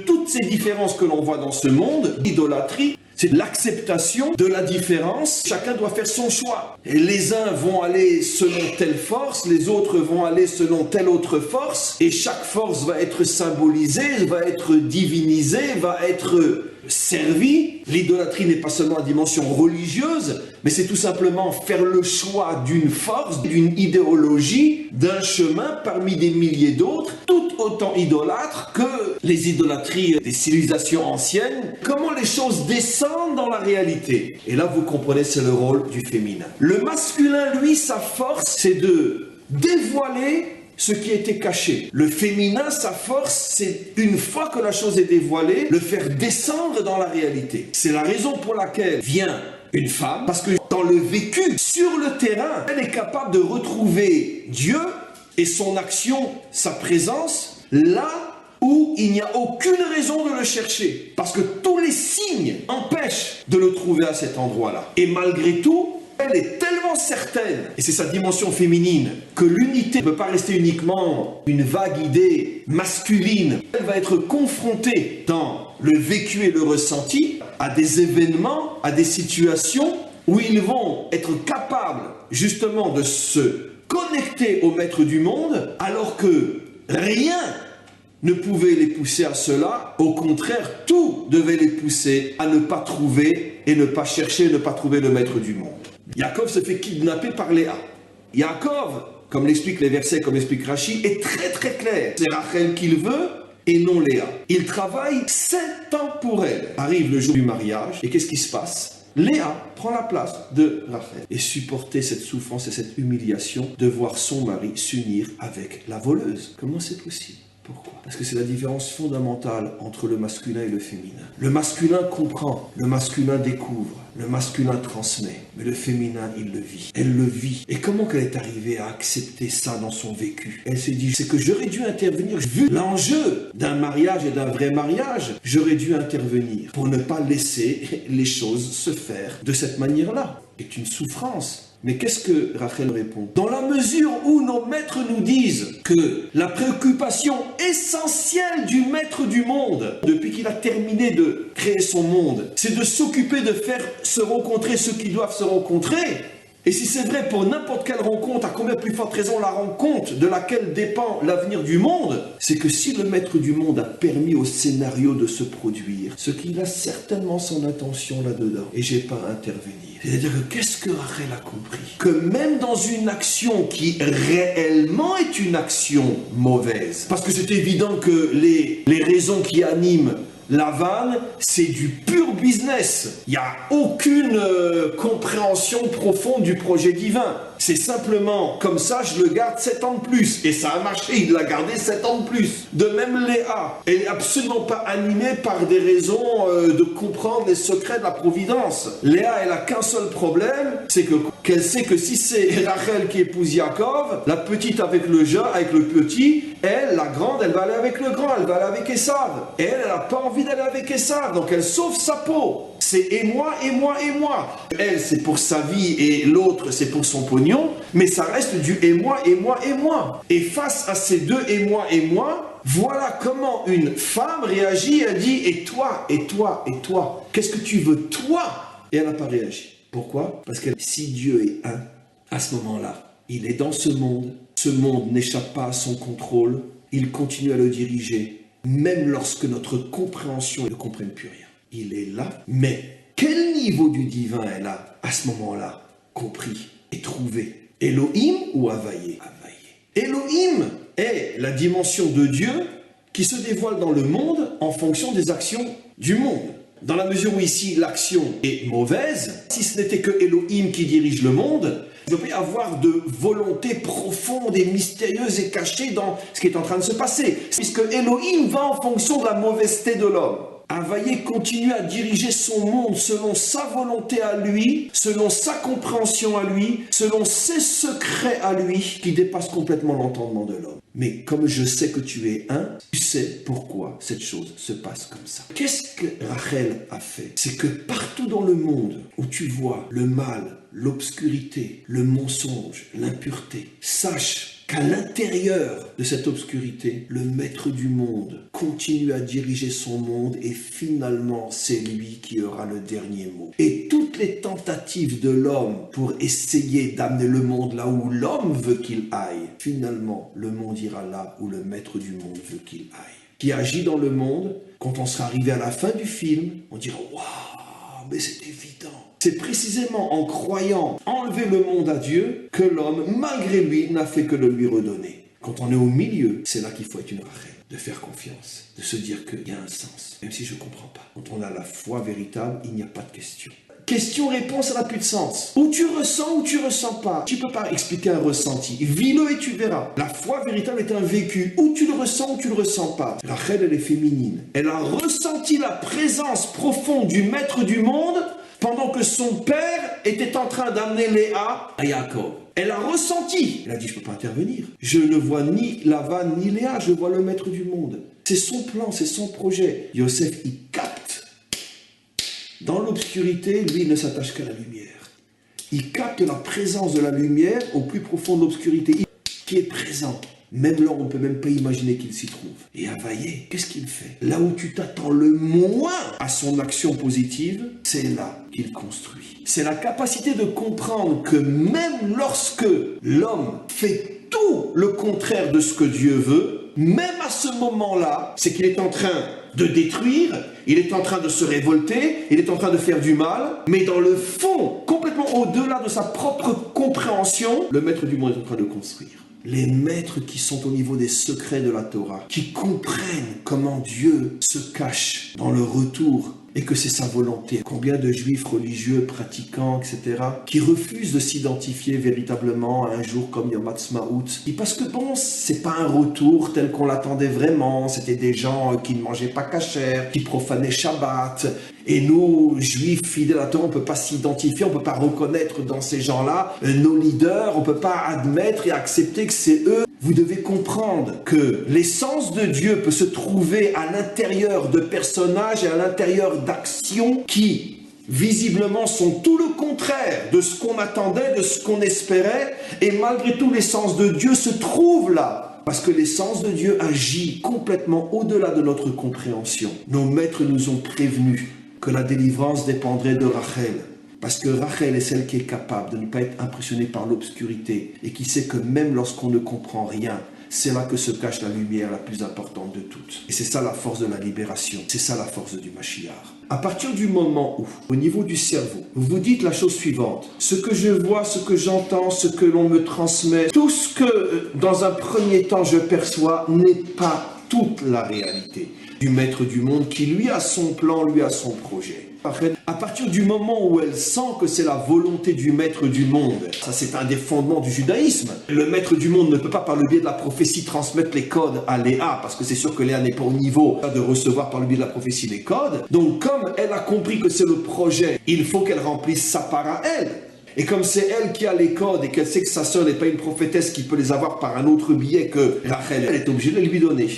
Toutes ces différences que l'on voit dans ce monde, l'idolâtrie, c'est l'acceptation de la différence. Chacun doit faire son choix. Et les uns vont aller selon telle force, les autres vont aller selon telle autre force. Et chaque force va être symbolisée, va être divinisée, va être servie. L'idolâtrie n'est pas seulement une dimension religieuse, mais c'est tout simplement faire le choix d'une force, d'une idéologie, d'un chemin parmi des milliers d'autres, tout autant idolâtres que les idolâtries des civilisations anciennes. Comment les choses descendent dans la réalité. Et là, vous comprenez, c'est le rôle du féminin. Le masculin, lui, sa force, c'est de dévoiler ce qui était caché. Le féminin, sa force, c'est une fois que la chose est dévoilée, le faire descendre dans la réalité. C'est la raison pour laquelle vient une femme, parce que dans le vécu, sur le terrain, elle est capable de retrouver Dieu et son action, sa présence, là où il n'y a aucune raison de le chercher. Parce que tous les signes empêchent de le trouver à cet endroit-là. Et malgré tout, elle est tellement certaine, et c'est sa dimension féminine, que l'unité ne peut pas rester uniquement une vague idée masculine. Elle va être confrontée dans le vécu et le ressenti à des événements, à des situations où ils vont être capables justement de se connecter au maître du monde, alors que rien ne pouvait les pousser à cela. Au contraire, tout devait les pousser à ne pas trouver et ne pas chercher, ne pas trouver le maître du monde. Yaakov se fait kidnapper par Léa. Yaakov, comme l'expliquent les versets, comme l'explique Rashi, est très très clair. C'est Rachel qu'il veut et non Léa. Il travaille 7 ans pour elle. Arrive le jour du mariage et qu'est-ce qui se passe? Léa prend la place de Rachel et supporter cette souffrance et cette humiliation de voir son mari s'unir avec la voleuse. Comment c'est possible? Pourquoi? Parce que c'est la différence fondamentale entre le masculin et le féminin. Le masculin comprend, le masculin découvre, le masculin transmet, mais le féminin, il le vit. Elle le vit. Et comment qu'elle est arrivée à accepter ça dans son vécu? Elle s'est dit, c'est que j'aurais dû intervenir. Vu l'enjeu d'un mariage et d'un vrai mariage, j'aurais dû intervenir pour ne pas laisser les choses se faire de cette manière-là. C'est une souffrance. Mais qu'est-ce que Rachel répond? Dans la mesure où nos maîtres nous disent que la préoccupation essentielle du maître du monde, depuis qu'il a terminé de créer son monde, c'est de s'occuper de faire se rencontrer ceux qui doivent se rencontrer. Et si c'est vrai pour n'importe quelle rencontre, à combien plus forte raison la rencontre de laquelle dépend l'avenir du monde, c'est que si le maître du monde a permis au scénario de se produire, ce qu'il a certainement son intention là-dedans, et j'ai pas à intervenir. C'est-à-dire que qu'est-ce que Rachel a compris? Que même dans une action qui réellement est une action mauvaise, parce que c'est évident que les raisons qui animent Lavan, c'est du pur business. Il n'y a aucune compréhension profonde du projet divin. C'est simplement, comme ça, je le garde 7 ans de plus. Et ça a marché, il l'a gardé 7 ans de plus. De même, Léa, elle n'est absolument pas animée par des raisons de comprendre les secrets de la providence. Léa, elle n'a qu'un seul problème, c'est qu'elle sait que si c'est Rachel qui épouse Yaakov, la petite avec le jeune, avec le petit, elle, la grande, elle va aller avec le grand, elle va aller avec Esav. Et elle n'a pas envie d'aller avec Esav, donc elle sauve sa peau. C'est et moi, et moi, et moi. Elle, c'est pour sa vie et l'autre, c'est pour son pognon, mais ça reste du et moi, et moi, et moi. Et face à ces deux et moi, voilà comment une femme réagit. Elle dit et toi, et toi, et toi. Qu'est-ce que tu veux, toi? Et elle n'a pas réagi. Pourquoi? Parce que si Dieu est un, à ce moment-là, il est dans ce monde n'échappe pas à son contrôle, il continue à le diriger, même lorsque notre compréhension ne comprenne plus rien. Il est là, mais quel niveau du divin elle a, à ce moment-là, compris et trouvé? Elohim ou Havaïe? Elohim est la dimension de Dieu qui se dévoile dans le monde en fonction des actions du monde. Dans la mesure où ici l'action est mauvaise, si ce n'était que Elohim qui dirige le monde, il peut y avoir de volonté profonde et mystérieuse et cachée dans ce qui est en train de se passer. Puisque Elohim va en fonction de la mauvaiseté de l'homme. Havaïe continue à diriger son monde selon sa volonté à lui, selon sa compréhension à lui, selon ses secrets à lui, qui dépassent complètement l'entendement de l'homme. Mais comme je sais que tu es un, tu sais pourquoi cette chose se passe comme ça. Qu'est-ce que Rachel a fait? C'est que partout dans le monde où tu vois le mal, l'obscurité, le mensonge, l'impureté, sache qu'à l'intérieur de cette obscurité, le maître du monde continue à diriger son monde et finalement, c'est lui qui aura le dernier mot. Et toutes les tentatives de l'homme pour essayer d'amener le monde là où l'homme veut qu'il aille, finalement, le monde ira là où le maître du monde veut qu'il aille. Qui agit dans le monde, quand on sera arrivé à la fin du film, on dira « Waouh, mais c'est évident ». C'est précisément en croyant enlever le monde à Dieu que l'homme, malgré lui, n'a fait que le lui redonner. Quand on est au milieu, c'est là qu'il faut être une Rachel, de faire confiance, de se dire qu'il y a un sens, même si je ne comprends pas. Quand on a la foi véritable, il n'y a pas de question. Question-réponse, ça n'a plus de sens. Ou tu ressens ou tu ressens pas. Tu ne peux pas expliquer un ressenti. Vis-le et tu verras. La foi véritable est un vécu. Ou tu le ressens ou tu ne le ressens pas. Rachel, elle est féminine. Elle a ressenti la présence profonde du maître du monde pendant que son père était en train d'amener Léa à Jacob. Elle a ressenti. Elle a dit, je ne peux pas intervenir. Je ne vois ni Lavan ni Léa, je vois le maître du monde. C'est son plan, c'est son projet. Yosef, il capte. Dans l'obscurité, lui, il ne s'attache qu'à la lumière. Il capte la présence de la lumière au plus profond de l'obscurité, qui est présent. Même là, on ne peut même pas imaginer qu'il s'y trouve. Et Availlé, qu'est-ce qu'il fait? Là où tu t'attends le moins à son action positive, c'est là qu'il construit. C'est la capacité de comprendre que même lorsque l'homme fait tout le contraire de ce que Dieu veut, même à ce moment-là, c'est qu'il est en train de détruire, il est en train de se révolter, il est en train de faire du mal, mais dans le fond, complètement au-delà de sa propre compréhension, le maître du monde est en train de construire. Les maîtres qui sont au niveau des secrets de la Torah, qui comprennent comment Dieu se cache dans le retour et que c'est sa volonté. Combien de juifs religieux, pratiquants, etc., qui refusent de s'identifier véritablement à un jour comme Yom Ha'atzmaut, parce que bon, c'est pas un retour tel qu'on l'attendait vraiment, c'était des gens qui ne mangeaient pas kasher, qui profanaient Shabbat, et nous, juifs fidèles à la Torah, on ne peut pas s'identifier, on ne peut pas reconnaître dans ces gens-là nos leaders, on ne peut pas admettre et accepter que c'est eux. Vous devez comprendre que l'essence de Dieu peut se trouver à l'intérieur de personnages et à l'intérieur d'actions qui, visiblement, sont tout le contraire de ce qu'on attendait, de ce qu'on espérait, et malgré tout, l'essence de Dieu se trouve là. Parce que l'essence de Dieu agit complètement au-delà de notre compréhension. Nos maîtres nous ont prévenus que la délivrance dépendrait de Rachel. Parce que Rachel est celle qui est capable de ne pas être impressionnée par l'obscurité et qui sait que même lorsqu'on ne comprend rien, c'est là que se cache la lumière la plus importante de toutes. Et c'est ça la force de la libération, c'est ça la force du Mashiach. À partir du moment où, au niveau du cerveau, vous vous dites la chose suivante, ce que je vois, ce que j'entends, ce que l'on me transmet, tout ce que dans un premier temps je perçois n'est pas toute la réalité du maître du monde qui lui a son plan, lui a son projet. À partir du moment où elle sent que c'est la volonté du maître du monde, ça c'est un des fondements du judaïsme. Le maître du monde ne peut pas par le biais de la prophétie transmettre les codes à Léa, parce que c'est sûr que Léa n'est pas au niveau de recevoir par le biais de la prophétie les codes. Donc comme elle a compris que c'est le projet, il faut qu'elle remplisse sa part à elle. Et comme c'est elle qui a les codes et qu'elle sait que sa sœur n'est pas une prophétesse qui peut les avoir par un autre biais que Rachel, elle est obligée de les lui donner.